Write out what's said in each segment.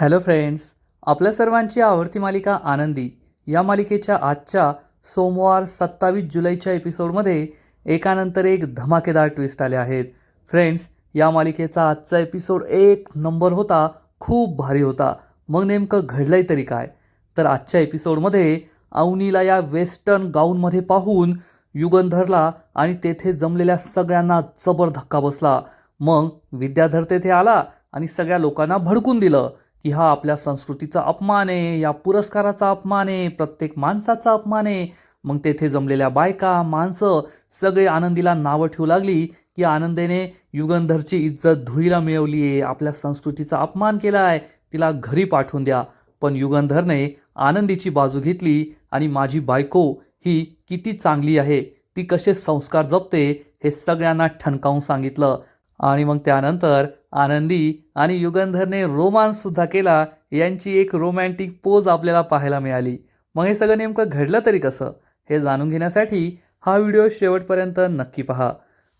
Hello friends, आपल्या सर्वांची आवडती मालिका आनंदी या मालिकेच्या आजच्या सोमवार 27 जुलैच्या एपिसोडमध्ये एकानंतर एक धमाकेदार ट्विस्ट आले आहेत. फ्रेंड्स, या मालिकेचा आजचा एपिसोड एक नंबर होता, खूप भारी होता. मग नेमकं घडलंय तरी काय? तर आजच्या एपिसोडमध्ये अवनीला या वेस्टर्न गाऊनमध्ये पाहून युगंधरला आणि तेथे जमलेल्या सगळ्यांना जबर धक्का बसला. मग विद्याधर तेथे आला आणि सगळ्या लोकांना भडकून दिलं की हा आपल्या संस्कृतीचा अपमान आहे, या पुरस्काराचा अपमान आहे, प्रत्येक माणसाचा अपमान आहे. मग तेथे जमलेल्या बायका माणसं सगळे आनंदीला नावं ठेवू लागली की आनंदीने युगंधरची इज्जत धुळीला मिळवली आहे, आपल्या संस्कृतीचा अपमान केला आहे, तिला घरी पाठवून द्या. पण युगंधरने आनंदीची बाजू घेतली आणि माझी बायको ही किती चांगली आहे, ती कसे संस्कार जपते हे सगळ्यांना ठणकावून सांगितलं. आणि मग त्यानंतर आनंदी आणि युगंधरने रोमांस सुद्धा केला. यांची एक रोमॅन्टिक पोज आपल्याला पाहायला मिळाली. मग हे सगळं नेमकं घडलं तरी कसं, हे जाणून घेण्यासाठी हा व्हिडिओ शेवटपर्यंत नक्की पहा.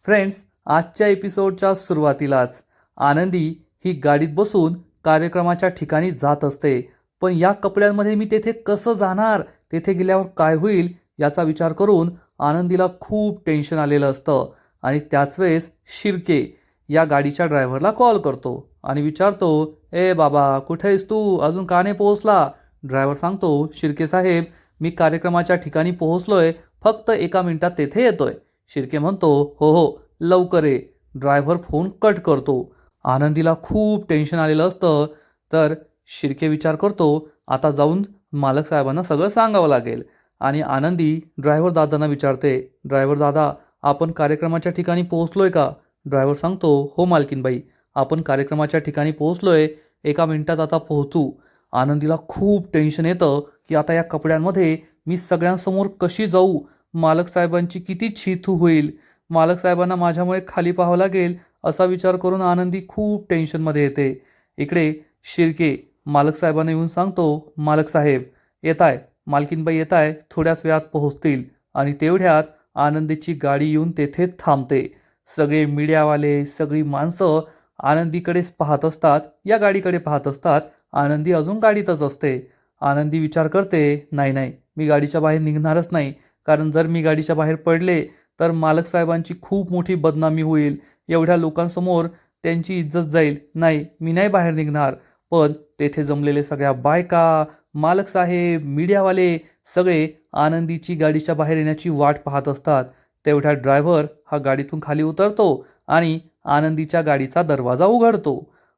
फ्रेंड्स, आजच्या एपिसोडच्या सुरुवातीलाच आनंदी ही गाडीत बसून कार्यक्रमाच्या ठिकाणी जात असते. पण या कपड्यांमध्ये मी तेथे कसं जाणार, तेथे गेल्यावर काय होईल याचा विचार करून आनंदीला खूप टेन्शन आलेलं असतं. आणि त्याच वेळेस शिर्के या गाडीच्या ड्रायव्हरला कॉल करतो आणि विचारतो, ए बाबा, कुठे आहेस तू, अजून का नाही पोहोचला? ड्रायव्हर सांगतो, शिर्के साहेब, मी कार्यक्रमाच्या ठिकाणी पोहोचलोय, फक्त 1 मिनिटात तेथे येतोय. शिर्के म्हणतो, हो हो, लवकर ये. ड्रायव्हर फोन कट करतो. आनंदीला खूप टेन्शन आलेलं असतं. तर शिर्के विचार करतो, आता जाऊन मालक साहेबांना सगळं सांगावं लागेल. आणि आनंदी ड्रायव्हर दादांना विचारते, ड्रायव्हर दादा, आपण कार्यक्रमाच्या ठिकाणी पोहोचलोय का? ड्रायव्हर सांगतो, हो मालकीनबाई, आपण कार्यक्रमाच्या ठिकाणी पोहोचलोय, 1 मिनिटात आता पोहोचू. आनंदीला खूप टेन्शन येतं की आता या कपड्यांमध्ये मी सगळ्यांसमोर कशी जाऊ, मालक साहेबांची किती छीथू होईल, मालक साहेबांना माझ्यामुळे खाली पाहावं लागेल, असा विचार करून आनंदी खूप टेन्शनमध्ये येते. इकडे शिर्के मालक साहेबांना येऊन सांगतो, मालक साहेब येत आहे, मालकीनबाई येत आहे, थोड्याच वेळात पोहोचतील. आणि तेवढ्यात आनंदीची गाडी येऊन तेथे थांबते. सगळे मीडियावाले, सगळी माणसं आनंदीकडेच पाहत असतात, या गाडीकडे पाहत असतात. आनंदी अजून गाडीतच असते. आनंदी विचार करते, नाही नाही, मी गाडीच्या बाहेर निघणारच नाही, कारण जर मी गाडीच्या बाहेर पडले तर मालक साहेबांची खूप मोठी बदनामी होईल, एवढ्या लोकांसमोर त्यांची इज्जत जाईल. नाही, मी नाही बाहेर निघणार. पण तेथे जमलेले सगळ्या बायका, मालक साहेब, मीडियावाले सगळे आनंदीची गाडीच्या बाहेर येण्याची वाट पाहत असतात. तेवढ्या ड्रायव्हर हा गाडीतून खाली उतरतो आणि आनंदीच्या गाडीचा दरवाजा उघडतो.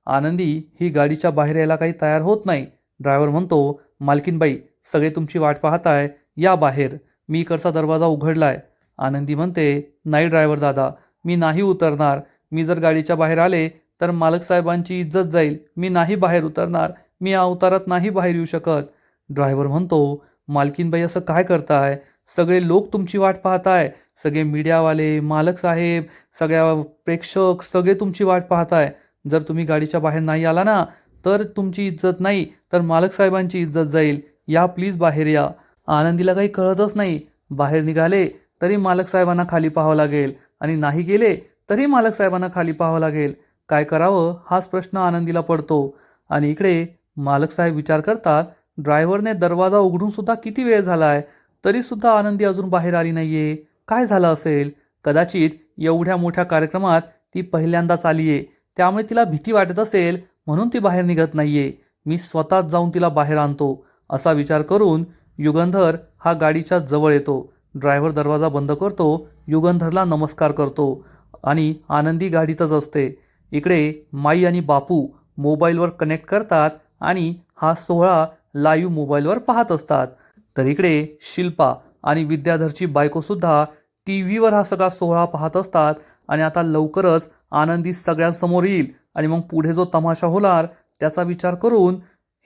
आनंदी ही गाडीच्या बाहेर यायला काही तयार होत नाही. ड्रायव्हर म्हणतो, मालकीनबाई, सगळे तुमची वाट पाहताय, या बाहेर, मी इकडचा दरवाजा उघडलाय. आनंदी म्हणते, नाही ड्रायव्हर दादा, मी नाही उतरणार. मी जर गाडीच्या बाहेर आले तर मालक साहेबांची इज्जत जाईल, मी नाही बाहेर उतरणार, मी या अवतारात नाही बाहेर येऊ शकत. ड्रायव्हर म्हणतो, मालकीनबाई, असं काय करताय, सगळे लोक तुमची वाट पाहताय, सगळे मीडियावाले, मालक साहेब, सगळ्या प्रेक्षक सगळे तुमची वाट पाहताय. जर तुम्ही गाडीच्या बाहेर नाही आला ना, तर तुमची इज्जत नाही तर मालक साहेबांची इज्जत जाईल. या प्लीज, बाहेर या. आनंदीला काही कळतच नाही. बाहेर निघाले तरी मालक साहेबांना खाली पाहावं लागेल आणि नाही गेले तरी मालक साहेबांना खाली पाहावं लागेल. काय करावं हाच प्रश्न आनंदीला पडतो. आणि इकडे मालक साहेब विचार करतात, ड्रायव्हरने दरवाजा उघडून सुद्धा किती वेळ झालाय, तरी सुद्धा आनंदी अजून बाहेर आली नाहीये. काय झालं असेल? कदाचित एवढ्या मोठ्या कार्यक्रमात ती पहिल्यांदाच आली आहे, त्यामुळे तिला भीती वाटत असेल, म्हणून ती बाहेर निघत नाहीये. मी स्वतःच जाऊन तिला बाहेर आणतो, असा विचार करून युगंधर हा गाडीच्या जवळ येतो. ड्रायव्हर दरवाजा बंद करतो, युगंधरला नमस्कार करतो आणि आनंदी गाडीतच असते. इकडे माई आणि बापू मोबाईलवर कनेक्ट करतात आणि हा सोहळा लाईव्ह मोबाईलवर पाहत असतात. तर इकडे शिल्पा आणि विद्याधरची बायकोसुद्धा टी व्हीवर हा सगळा सोहळा पाहत असतात. आणि आता लवकरच आनंदी सगळ्यांसमोर येईल आणि मग पुढे जो तमाशा होणार त्याचा विचार करून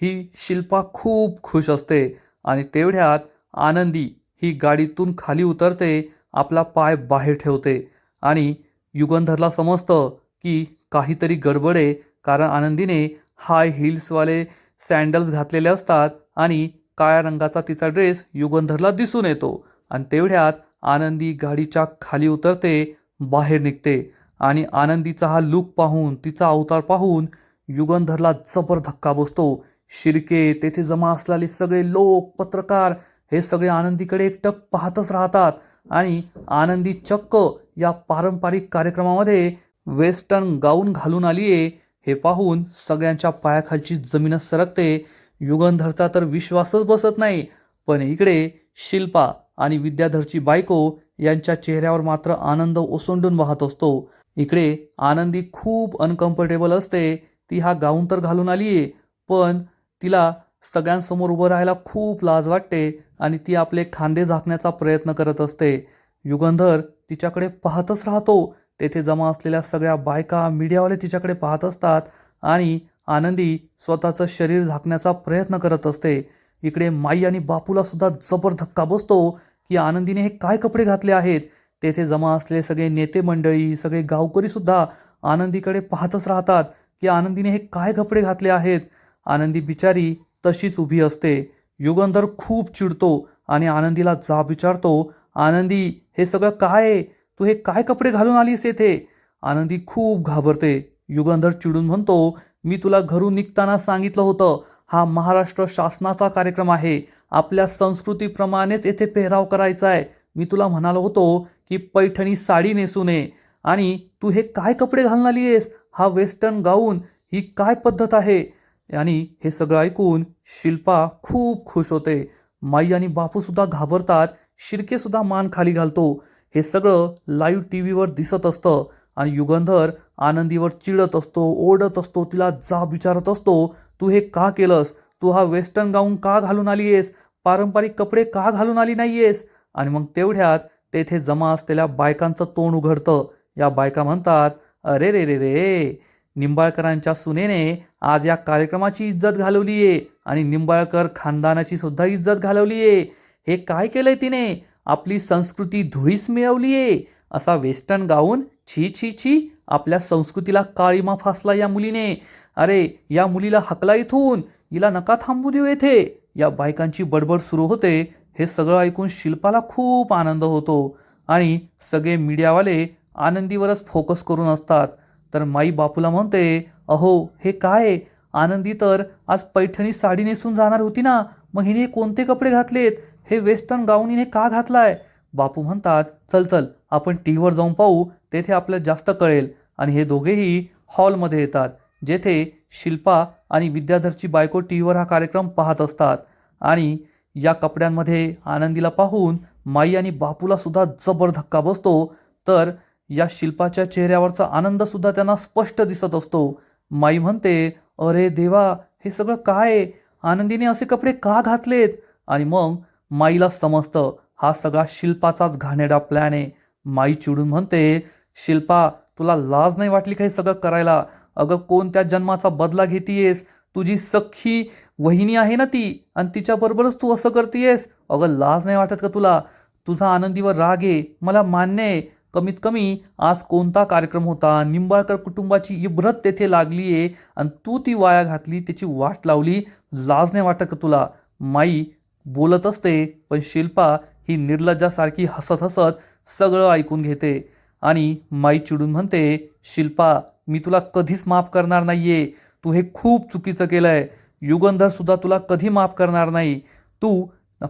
ही शिल्पा खूप खुश असते. आणि तेवढ्यात आनंदी ही गाडीतून खाली उतरते, आपला पाय बाहेर ठेवते आणि युगंधरला समजतं की काहीतरी गडबड आहे, कारण आनंदीने हाय हिल्सवाले सँडल्स घातलेले असतात आणि काळ्या रंगाचा तिचा ड्रेस युगंधरला दिसून येतो. आणि तेवढ्यात आनंदी गाडीच्या खाली उतरते, बाहेर निघते. आणि आनंदीचा हा लूक पाहून, तिचा अवतार पाहून युगंधरला जबर धक्का बसतो. शिर्के, तेथे जमा असलेले सगळे लोक, पत्रकार हे सगळे आनंदीकडे एकटक पाहतच राहतात आणि आनंदी चक्क या पारंपरिक कार्यक्रमामध्ये वेस्टर्न गाऊन घालून आलीये हे पाहून सगळ्यांच्या पायाखालची जमीनच सरकते. युगंधरचा तर विश्वासच बसत नाही. पण इकडे शिल्पा आणि विद्याधरची बायको यांच्या चेहऱ्यावर मात्र आनंद ओसंडून वाहत असतो. इकडे आनंदी खूप अनकम्फर्टेबल असते. ती हा गाऊन तर घालून आलीये, पण तिला सगळ्यांसमोर उभं राहायला खूप लाज वाटते आणि ती आपले खांदे झाकण्याचा प्रयत्न करत असते. युगंधर तिच्याकडे पाहतच राहतो. तेथे जमा असलेल्या सगळ्या बायका, मीडियावाले तिच्याकडे पाहत असतात आणि आनंदी स्वतःचं शरीर झाकण्याचा प्रयत्न करत असते. इकडे माई आणि बापूला सुद्धा जबर धक्का बसतो की आनंदीने हे काय कपडे घातले आहेत. तेथे जमा असलेले सगळे नेते मंडळी, सगळे गावकरी सुद्धा आनंदीकडे पाहतच राहतात की आनंदीने हे काय कपडे घातले आहेत. आनंदी बिचारी तशीच उभी असते. युगंधर खूप चिडतो आणि आनंदीला जाब विचारतो, आनंदी हे सगळं काय आहे? तू हे काय कपडे घालून आलीस येथे? आनंदी खूप घाबरते. युगंधर चिडून म्हणतो, मी तुला घरून निघताना सांगितलं होतं, हा महाराष्ट्र शासनाचा कार्यक्रम आहे. आपल्या संस्कृतीप्रमाणेच येथे पेहराव करायचा आहे. मी तुला म्हणालो होतो की पैठणी साडी नेसू नये आणि तू हे काय कपडे घालून आली आहेस? हा वेस्टर्न गाऊन, ही काय पद्धत आहे? आणि हे सगळं ऐकून शिल्पा खूप खुश होते. माई आणि बापू सुद्धा घाबरतात. शिर्के सुद्धा मान खाली घालतो. हे सगळं लाईव्ह टीव्हीवर दिसत असतं आणि युगंधर आनंदीवर चिडत असतो, ओरडत असतो, तिला जाब विचारत असतो, तू हे का केलंस? तू हा वेस्टर्न गाऊन का घालून आली आहेस? पारंपरिक कपडे का घालून आली नाहीयेस? आणि मग तेवढ्यात तेथे जमा असलेल्या बायकांचं तोंड उघडतं. या बायका म्हणतात, अरे रे रे रे, निंबाळकरांच्या सुनेने आज या कार्यक्रमाची इज्जत घालवलीये आणि निंबाळकर खानदानाची सुद्धा इज्जत घालवलीये. हे काय केलंय तिने? आपली संस्कृती धुळीस मिळवलीये. असा वेस्टर्न गाऊन, छी छी छी, आपल्या संस्कृतीला काळीमा फासला या मुलीने. अरे या मुलीला हकला इथून, हिला नका थांबू देऊ येथे. या बायकांची बडबड सुरू होते. हे सगळं ऐकून शिल्पाला खूप आनंद होतो आणि सगळे मीडियावाले आनंदीवरच फोकस करून असतात. तर माई बापूला म्हणते, अहो हे काय? आनंदी तर आज पैठणी साडी नेसून जाणार होती ना, मग हिने कोणते कपडे घातलेत? हे वेस्टर्न गाऊन हिने का घातलाय? बापू म्हणतात, चल चल आपण टीव्हीवर जाऊन पाहू, तेथे आपल्याला जास्त कळेल. आणि हे दोघेही हॉलमध्ये येतात, जेथे शिल्पा आणि विद्याधरची बायको टीव्हीवर हा कार्यक्रम पाहत असतात. आणि या कपड्यांमध्ये आनंदीला पाहून माई आणि बापूला सुद्धा जबर धक्का बसतो. तर या शिल्पाच्या चेहऱ्यावरचा आनंद सुद्धा त्यांना स्पष्ट दिसत असतो. माई म्हणते, अरे देवा, हे सगळं काय आहे? आनंदीने असे कपडे का घातलेत? आणि मग माईला समजतं, हा सगळा शिल्पाचाच घाणेरडा प्लॅन आहे. माई चिडून म्हणते, शिल्पा, तुला लाज नाही वाटली का हे सगळं करायला? अगं कोणत्या जन्माचा बदला घेतीयेस? तुझी सख्खी वहिनी आहे ना ती, आणि तिच्याबरोबरच तू असं करतीयेस? अगं लाज नाही वाटत का तुला? तुझा आनंदीवर राग आहे, मला मान्य आहे. कमीत कमी आज कोणता कार्यक्रम होता, निंबाळकर कुटुंबाची इब्रत तेथे लागलीये आणि तू ती वाया घातली, त्याची वाट लावली. लाज नाही वाटत का तुला? माई बोलत असते, पण शिल्पा ही निर्लज्जासारखी हसत हसत सगळं ऐकून घेते. आणि माई चिडून म्हणते, शिल्पा, मी तुला कधीच माफ करणार नाहीये. तू हे खूप चुकीचं केलंय. युगंधर सुद्धा तुला कधी माफ करणार नाही. तू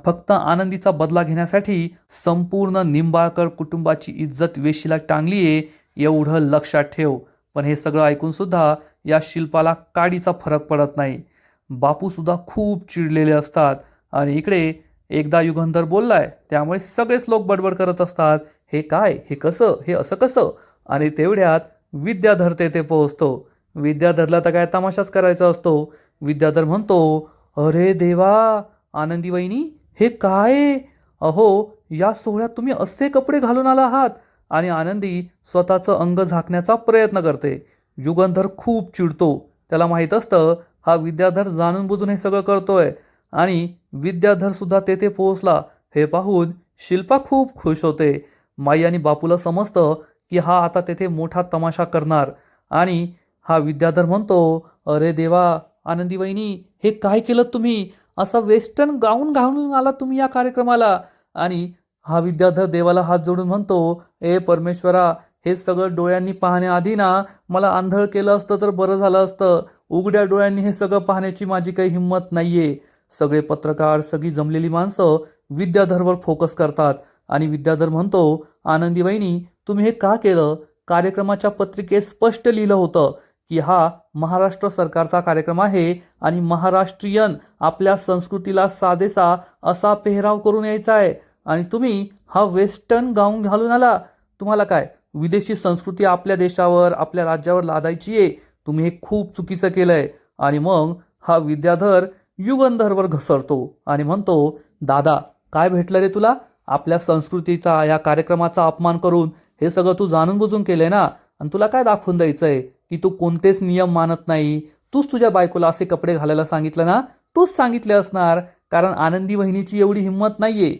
फक्त आनंदीचा बदला घेण्यासाठी संपूर्ण निंबाळकर कुटुंबाची इज्जत वेशीला टांगलीये, एवढं लक्षात ठेव. पण हे सगळं ऐकून सुद्धा या शिल्पाला काडीचा फरक पडत नाही. बापू सुद्धा खूप चिडलेले असतात आणि इकडे एकदा युगंधर बोललाय त्यामुळे सगळेच लोक बडबड करत असतात, हे काय, हे कसं, हे असं कसं? आणि तेवढ्यात विद्याधर तेथे पोहोचतो. विद्याधरला तर काय तमाशाच करायचा असतो. विद्याधर म्हणतो, अरे देवा, आनंदी वहिनी, हे काय आहे? अहो या सोहळ्यात तुम्ही असे कपडे घालून आला आहात. आणि आनंदी स्वतःचं अंग झाकण्याचा प्रयत्न करते. युगंधर खूप चिडतो. त्याला माहीत असतं हा विद्याधर जाणून बुजून हे सगळं करतोय. आणि विद्याधर सुद्धा तेथे पोहोचला हे पाहून शिल्पा खूप खुश होते. माई आणि बापूला समजतं की हा आता तेथे मोठा तमाशा करणार. आणि हा विद्याधर म्हणतो, अरे देवा, आनंदी वहिनी, हे काय केलं तुम्ही? असा वेस्टर्न गाऊन घालून आला तुम्ही या कार्यक्रमाला. आणि हा विद्याधर देवाला हात जोडून म्हणतो, ए परमेश्वरा, हे सगळं डोळ्यांनी पाहण्याआधी ना मला आंधळ केलं असतं तर बरं झालं असतं. उघड्या डोळ्यांनी हे सगळं पाहण्याची माझी काही हिंमत नाहीये. सगळे पत्रकार, सगळी जमलेली माणसं विद्याधरवर फोकस करतात आणि विद्याधर म्हणतो, आनंदी वहिनी तुम्ही हे का केलं? कार्यक्रमाच्या पत्रिकेत स्पष्ट लिहिलं होतं की हा महाराष्ट्र सरकारचा कार्यक्रम आहे आणि महाराष्ट्रीयन आपल्या संस्कृतीला साजेसा असा पेहराव करून यायचा आहे आणि तुम्ही हा वेस्टर्न गाऊन घालून आला. तुम्हाला काय विदेशी संस्कृती आपल्या देशावर, आपल्या राज्यावर लादायची आहे? तुम्ही हे खूप चुकीचं केलंय. आणि मग हा विद्याधर युगंधरवर घसरतो आणि म्हणतो, दादा काय भेटलं रे तुला? आपल्या संस्कृतीचा या कार्यक्रमाचा अपमान करून हे सगळं तू जाणून बुजून केलंय ना. आणि तुला काय दाखवून द्यायचंय की तू कोणतेच नियम मानत नाही. तूच तुझ्या बायकोला असे कपडे घालायला सांगितलं ना. तूच सांगितले असणार, कारण आनंदी वहिनीची एवढी हिंमत नाहीये.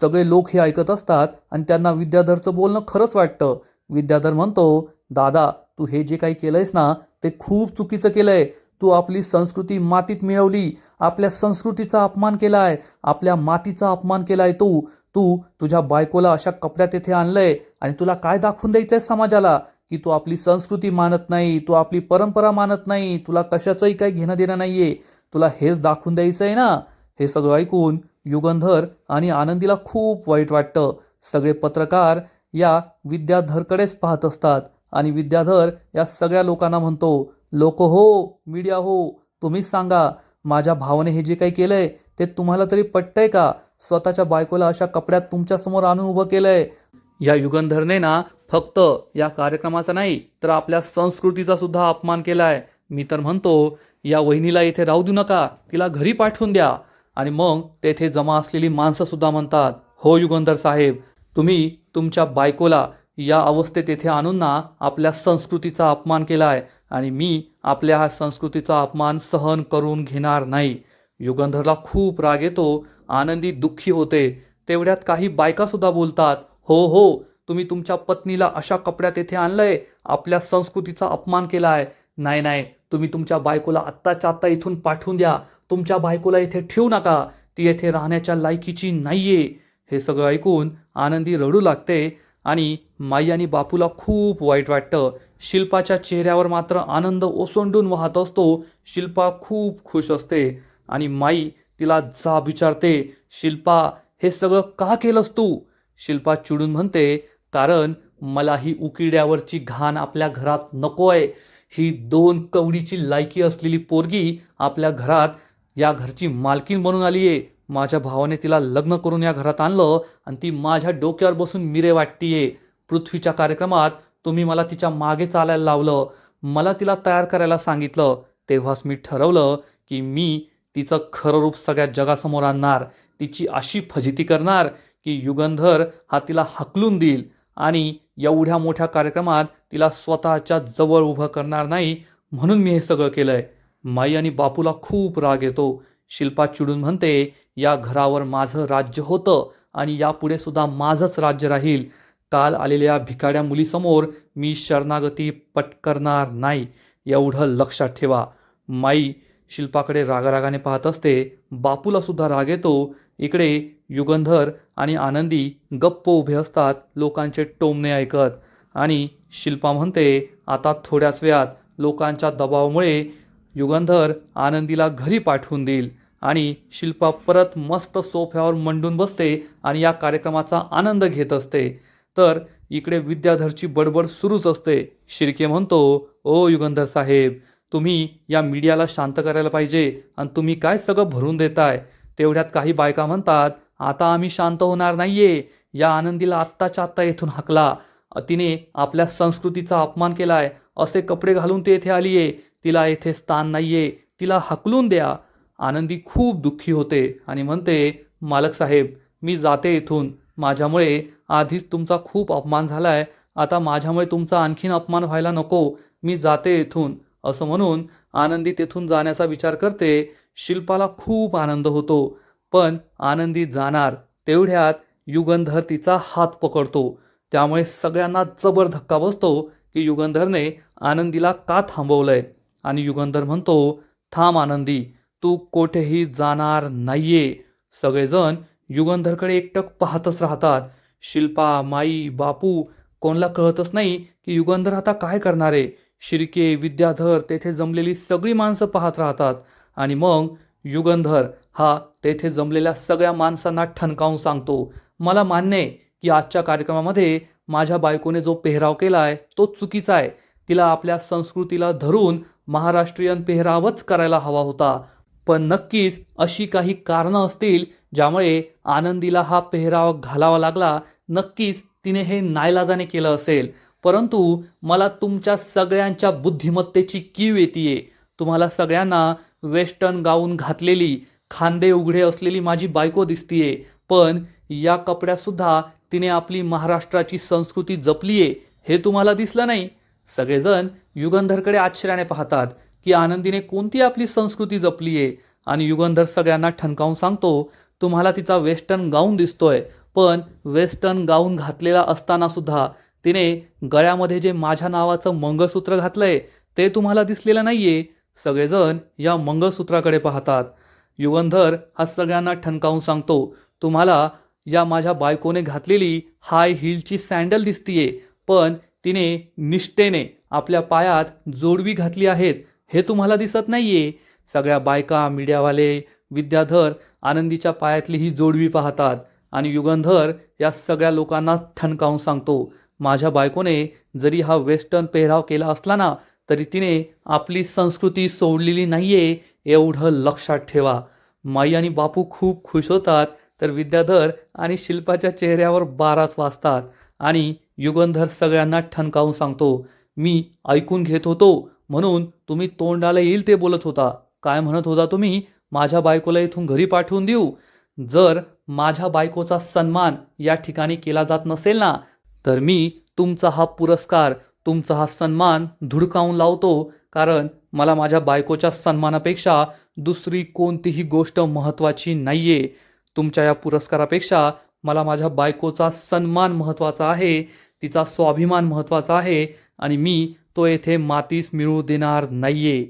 सगळे लोक हे ऐकत असतात आणि त्यांना विद्याधरचं बोलणं खरंच वाटतं. विद्याधर म्हणतो, दादा तू हे जे काही केलंयस ना ते खूप चुकीचं केलंय. तू आपली संस्कृती मातीत मिळवली, आपल्या संस्कृतीचा अपमान केलाय, आपल्या मातीचा अपमान केलाय. तू तू तुझ्या बायकोला अशा कपड्यात येथे आणलंय आणि तुला काय दाखवून द्यायचंय समाजाला की तू आपली संस्कृती मानत नाही, तू आपली परंपरा मानत नाही, तुला कशाचंही काही घेणं देणं नाहीये. तुला हेच दाखवून द्यायचंय ना. हे सगळं ऐकून युगंधर आणि आनंदीला खूप वाईट वाटतं. सगळे पत्रकार या विद्याधरकडेच पाहत असतात आणि विद्याधर या सगळ्या लोकांना म्हणतो, लोक हो, मीडिया हो, तुम्हीच सांगा माझ्या भावाने हे जे काही केलंय ते तुम्हाला तरी पटतंय का? स्वतःच्या बायकोला अशा कपड्यात तुमच्या समोर आणून उभं केलंय. या युगंधरने ना फक्त या कार्यक्रमाचा नाही तर आपल्या संस्कृतीचा सुद्धा अपमान केलाय. मी तर म्हणतो या वहिनीला इथे राहू देऊ नका, तिला घरी पाठवून द्या. आणि मग तेथे जमा असलेली माणसं सुद्धा म्हणतात, हो युगंधर साहेब, तुम्ही तुमच्या बायकोला या अवस्थेत येथे आणून ना आपल्या संस्कृतीचा अपमान केलाय आणि मी आपल्या ह्या संस्कृतीचा अपमान सहन करून घेणार नाही. युगंधरला खूप राग येतो. आनंदी दुःखी होते. तेवढ्यात काही बायका सुद्धा बोलतात, हो हो, तुम्ही तुमच्या पत्नीला अशा कपड्यात येथे आणलंय, आपल्या संस्कृतीचा अपमान केलाय. नाही नाही, तुम्ही तुमच्या बायकोला आत्ताच्या आत्ता इथून पाठवून द्या. तुमच्या बायकोला इथे ठेवू नका, ती येथे राहण्याच्या लायकीची नाहीये. हे सगळं ऐकून आनंदी रडू लागते आणि माई आणि बापूला खूप वाईट वाटतं. शिल्पाच्या चेहऱ्यावर मात्र आनंद ओसंडून वाहत असतो. शिल्पा खूप खुश असते आणि माई तिला जाब विचारते, शिल्पा हे सगळं का केलंस तू? शिल्पा चिडून म्हणते, कारण मला ही उकिड्यावरची घाण आपल्या घरात नकोय. ही 2 कवडीची लायकी असलेली पोरगी आपल्या घरात या घरची मालकीण बनून आलीये. माझ्या भावाने तिला लग्न करून या घरात आणलं आणि ती माझ्या डोक्यावर बसून मिरे वाटतीये. पृथ्वीच्या कार्यक्रमात तुम्ही मला तिच्या मागे चालायला लावलं, मला तिला तयार करायला सांगितलं. तेव्हाच मी ठरवलं की मी तिचं खरं रूप सगळ्या जगासमोर आणणार, तिची अशी फजिती करणार की युगंधर हा तिला हाकलून देईल आणि एवढ्या मोठ्या कार्यक्रमात तिला स्वतःच्या जवळ उभं करणार नाही. म्हणून मी हे सगळं केलंय. माई आणि बापूला खूप राग येतो. शिल्पा चिडून म्हणते, या घरावर माझं राज्य होतं आणि यापुढे सुद्धा माझंच राज्य राहील. काल आलेल्या भिकाड्या मुलीसमोर मी शरणागती पत्करणार नाही, एवढं लक्षात ठेवा. माई शिल्पाकडे रागारागाने पाहत असते. बापूला सुद्धा राग येतो. इकडे युगंधर आणि आनंदी गप्प उभे असतात लोकांचे टोमणे ऐकत. आणि शिल्पा म्हणते, आता थोड्याच वेळात लोकांच्या दबावामुळे युगंधर आनंदीला घरी पाठवून देईल आणि शिल्पा परत मस्त सोफ्यावर मंडून बसते आणि या कार्यक्रमाचा आनंद घेत असते. तर इकडे विद्याधरची बडबड सुरूच असते. शिर्के म्हणतो, ओ युगंधर साहेब, तुम्ही या मीडियाला शांत करायला पाहिजे आणि तुम्ही काय सगळं भरून देताय. तेवढ्यात काही बायका म्हणतात, आता आम्ही शांत होणार नाहीये. या आनंदीला आत्ताच्या आत्ता येथून हाकला. तिने आपल्या संस्कृतीचा अपमान केलाय, असे कपडे घालून ती येथे आलीये, तिला येथे स्थान नाहीये, तिला हाकलून द्या. आनंदी खूप दुःखी होते आणि म्हणते, मालक साहेब मी जाते इथून. माझ्यामुळे आधीच तुमचा खूप अपमान झालाय, आता माझ्यामुळे तुमचा आणखीन अपमान व्हायला नको. मी जाते इथून. असं म्हणून आनंदी तेथून जाण्याचा विचार करते. शिल्पाला खूप आनंद होतो. पण आनंदी जाणार तेवढ्यात युगंधर तिचा हात पकडतो. त्यामुळे सगळ्यांना जबर धक्का बसतो की युगंधरने आनंदीला का थांबवलंय. आणि युगंधर म्हणतो, थांब आनंदी, तू कोठेही जाणार नाहीये. सगळेजण युगंधरकडे एकटक पाहतच राहतात. शिल्पा, माई, बापू कोणाला कळतच नाही की युगंधर आता काय करणार आहे. शिर्के, विद्याधर, तेथे जमलेली सगळी माणसं पाहत राहतात आणि मग युगंधर हा तेथे जमलेल्या सगळ्या माणसांना ठणकावून सांगतो, मला मान्य आहे की आजच्या कार्यक्रमामध्ये माझ्या बायकोने जो पेहराव केलाय तो चुकीचा आहे. तिला आपल्या संस्कृतीला धरून महाराष्ट्रीयन पेहरावच करायला हवा होता. पण नक्कीच अशी काही कारणं असतील ज्यामुळे आनंदीला हा पेहराव घालावा लागला. नक्कीच तिने हे नाईलाजाने केलं असेल. परंतु मला तुमच्या सगळ्यांच्या बुद्धिमत्तेची कीव येतीये. तुम्हाला सगळ्यांना वेस्टर्न गाऊन घातलेली, खांदे उघडे असलेली माझी बायको दिसतीये. पण या कपड्यातसुद्धा तिने आपली महाराष्ट्राची संस्कृती जपलीये हे तुम्हाला दिसलं नाही. सगळेजण युगंधरकडे आश्चर्याने पाहतात की आनंदीने कोणती आपली संस्कृती जपलीये आणि युगंधर सगळ्यांना ठणकावून सांगतो, तुम्हाला तिचा वेस्टर्न गाऊन दिसतोय, पण वेस्टर्न गाऊन घातलेला असताना सुद्धा तिने गळ्यामध्ये जे माझ्या नावाचं मंगळसूत्र घातलंय ते तुम्हाला दिसलेलं नाहीये. सगळेजण या मंगळसूत्राकडे पाहतात. युगंधर हा सगळ्यांना ठणकावून सांगतो, तुम्हाला या माझ्या बायकोने घातलेली हाय हीलची सँडल दिसतीये, पण तिने निष्ठेने आपल्या पायात जोडवी घातली आहेत हे तुम्हाला दिसत नाहीये. सगळ्या बायका, मीडियावाले, विद्याधर आनंदीच्या पायातली ही जोडवी पाहतात आणि युगंधर या सगळ्या लोकांना ठणकावून सांगतो, माझ्या बायकोने जरी हा वेस्टर्न पेहराव केला असला ना तरी तिने आपली संस्कृती सोडलेली नाहीये, एवढं लक्षात ठेवा. माई आणि बापू खूप खुश होतात, तर विद्याधर आणि शिल्पाच्या चेहऱ्यावर बाराच वाजतात आणि युगंधर सगळ्यांना ठणकावून सांगतो, मी ऐकून घेत होतो म्हणून तुम्ही तोंडाला येईल ते बोलत होता. काय म्हणत होता तुम्ही? माझ्या बायकोला इथून घरी पाठवून देऊ. जर माझ्या बायकोचा सन्मान या ठिकाणी केला जात नसेल ना तर मी तुमचा हा पुरस्कार, तुमचा हा सन्मान धुडकावून लावतो. कारण मला माझ्या बायकोच्या सन्मानापेक्षा दुसरी कोणतीही गोष्ट महत्त्वाची नाहीये. तुमच्या या पुरस्कारापेक्षा मला माझ्या बायकोचा सन्मान महत्त्वाचा आहे, तिचा स्वाभिमान महत्त्वाचा आहे आणि मी तो येथे मातीस मिळू देणार नाहीये.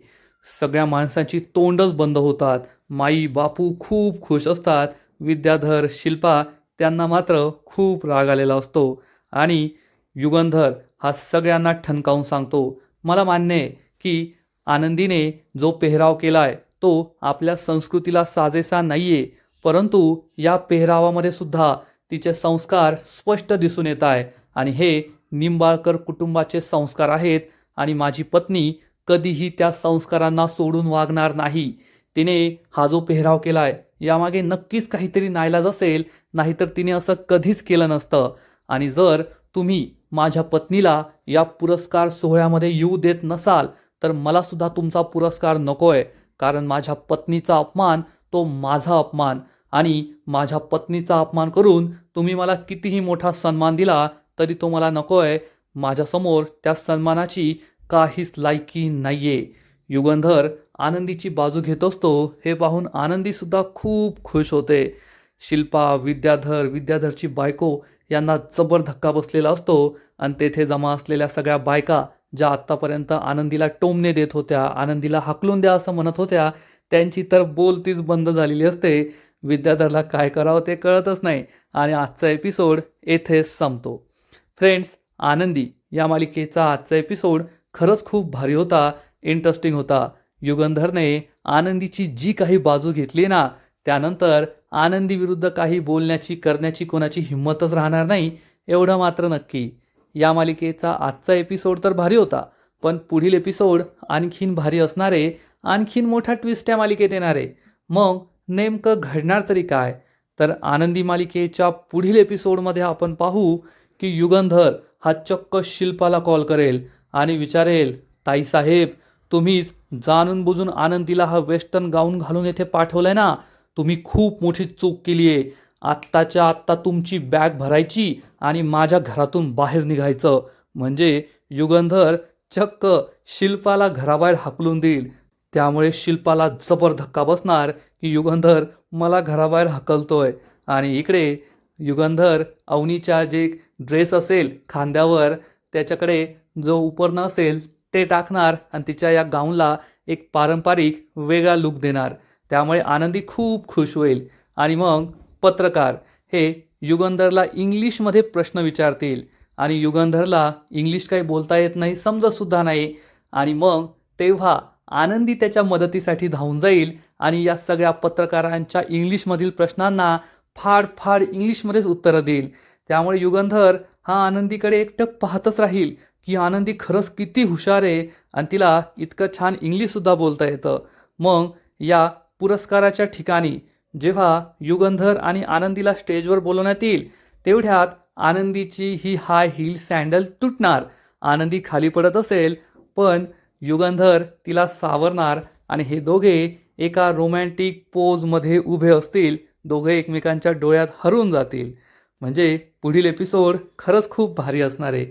सगळ्या माणसांची तोंडच बंद होतात. माई बापू खूप खुश असतात. विद्याधर, शिल्पा त्यांना मात्र खूप राग आलेला असतो आणि युगंधर हा सगळ्यांना ठणकावून सांगतो, मला मान्य आहे की आनंदीने जो पेहराव केलाय तो आपल्या संस्कृतीला साजेसा नाहीये, परंतु या पेहरावामध्ये सुद्धा तिचे संस्कार स्पष्ट दिसून येत आहे आणि हे निंबाळकर कुटुंबाचे संस्कार आहेत आणि माझी पत्नी कधीही त्या संस्कारांना सोडून वागणार नाही. तिने हा जो पेहराव केलाय यामागे नक्कीच काहीतरी नाईलाज असेल, नाहीतर तिने असं कधीच केलं नसतं. आणि जर तुम्ही माझ्या पत्नीला या पुरस्कार सोहळ्यामध्ये येऊ देत नसाल तर मला सुद्धा तुमचा पुरस्कार नकोय. कारण माझ्या पत्नीचा अपमान तो माझा अपमान आणि माझ्या पत्नीचा अपमान करून तुम्ही मला कितीही मोठा सन्मान दिला तरी तो मला नकोय. माझ्यासमोर त्या सन्मानाची काहीच लायकी नाहीये. युगंधर आनंदीची बाजू घेत असतो हे पाहून आनंदीसुद्धा खूप खुश होते. शिल्पा, विद्याधरची बायको यांना जबर धक्का बसलेला असतो आणि तेथे जमा असलेल्या सगळ्या बायका ज्या आत्तापर्यंत आनंदीला टोमणे देत होत्या, आनंदीला हाकलून द्या असं म्हणत होत्या, त्यांची तर बोलतीच बंद झालेली असते. विद्याधरला काय करावं ते कळतच नाही आणि आजचा एपिसोड येथेच संपतो. फ्रेंड्स, आनंदी या मालिकेचा आजचा एपिसोड खरंच खूप भारी होता, इंटरेस्टिंग होता. युगंधरने आनंदीची जी काही बाजू घेतली ना त्यानंतर आनंदी विरुद्ध काही बोलण्याची, करण्याची कोणाची हिंमतच राहणार नाही, एवढं मात्र नक्की. या मालिकेचा आजचा एपिसोड तर भारी होता, पण पुढील एपिसोड आणखीन भारी असणारे, आणखीन मोठा ट्विस्ट या मालिकेत येणारे. मग नेमकं घडणार तरी काय? तर आनंदी मालिकेच्या पुढील एपिसोडमध्ये आपण पाहू की युगंधर हा चक्क शिल्पाला कॉल करेल आणि विचारेल, ताईसाहेब तुम्हीच जाणून बुजून आनंदीला हा वेस्टर्न गाऊन घालून येथे पाठवलंय ना, तुम्ही खूप मोठी चूक केली आहे. आत्ताच्या आत्ता तुमची बॅग भरायची आणि माझ्या घरातून बाहेर निघायचं. म्हणजे युगंधर चक्क शिल्पाला घराबाहेर हाकलून देईल. त्यामुळे शिल्पाला जबर धक्का बसणार की युगंधर मला घराबाहेर हाकलतोय. आणि इकडे युगंधर अवनीच्या जे ड्रेस असेल खांद्यावर त्याच्याकडे जो उपरणं असेल ते टाकणार आणि तिच्या या गाऊनला एक पारंपरिक वेगळा लुक देणार. त्यामुळे आनंदी खूप खुश होईल आणि मग पत्रकार हे युगंधरला इंग्लिशमध्ये प्रश्न विचारतील आणि युगंधरला इंग्लिश काही बोलता येत नाही, समजतसुद्धा नाही आणि मग तेव्हा आनंदी त्याच्या मदतीसाठी धावून जाईल आणि या सगळ्या पत्रकारांच्या इंग्लिशमधील प्रश्नांना फाड इंग्लिशमध्येच उत्तरं देईल. त्यामुळे युगंधर हा आनंदीकडे एकटक पाहतच राहील की आनंदी खरंच किती हुशार आहे आणि तिला इतकं छान इंग्लिशसुद्धा बोलता येतं. मग या पुरस्काराच्या ठिकाणी जेव्हा युगंधर आणि आनंदीला स्टेजवर बोलवण्यात येईल तेवढ्यात आनंदीची ही हाय हील सँडल तुटणार. आनंदी खाली पडत असेल पण युगंधर तिला सावरणार आणि हे दोघे एका रोमॅन्टिक पोजमध्ये उभे असतील. दोघे एकमेकांच्या डोळ्यात हरवून जातील. म्हणजे पुढील एपिसोड खरंच खूप भारी असणार आहे.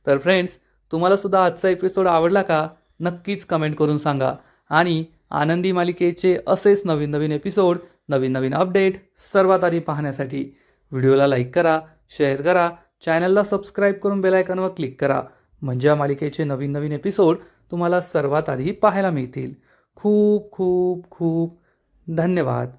तर फ्रेंड्स, तुम्हाला सुद्धा आजचा एपिसोड आवडला का? नक्कीच कमेंट करून सांगा. आणि आनंदी मालिकेचे असेच नवीन एपिसोड, नवीन अपडेट सर्वात आधी पाहण्यासाठी व्हिडिओला लाईक करा, शेअर करा, चॅनलला सबस्क्राईब करून बेल आयकॉनवर क्लिक करा. म्हणजे या मालिकेचे नवीन एपिसोड तुम्हाला सर्वात आधी पाहायला मिळतील. खूप खूप खूप धन्यवाद.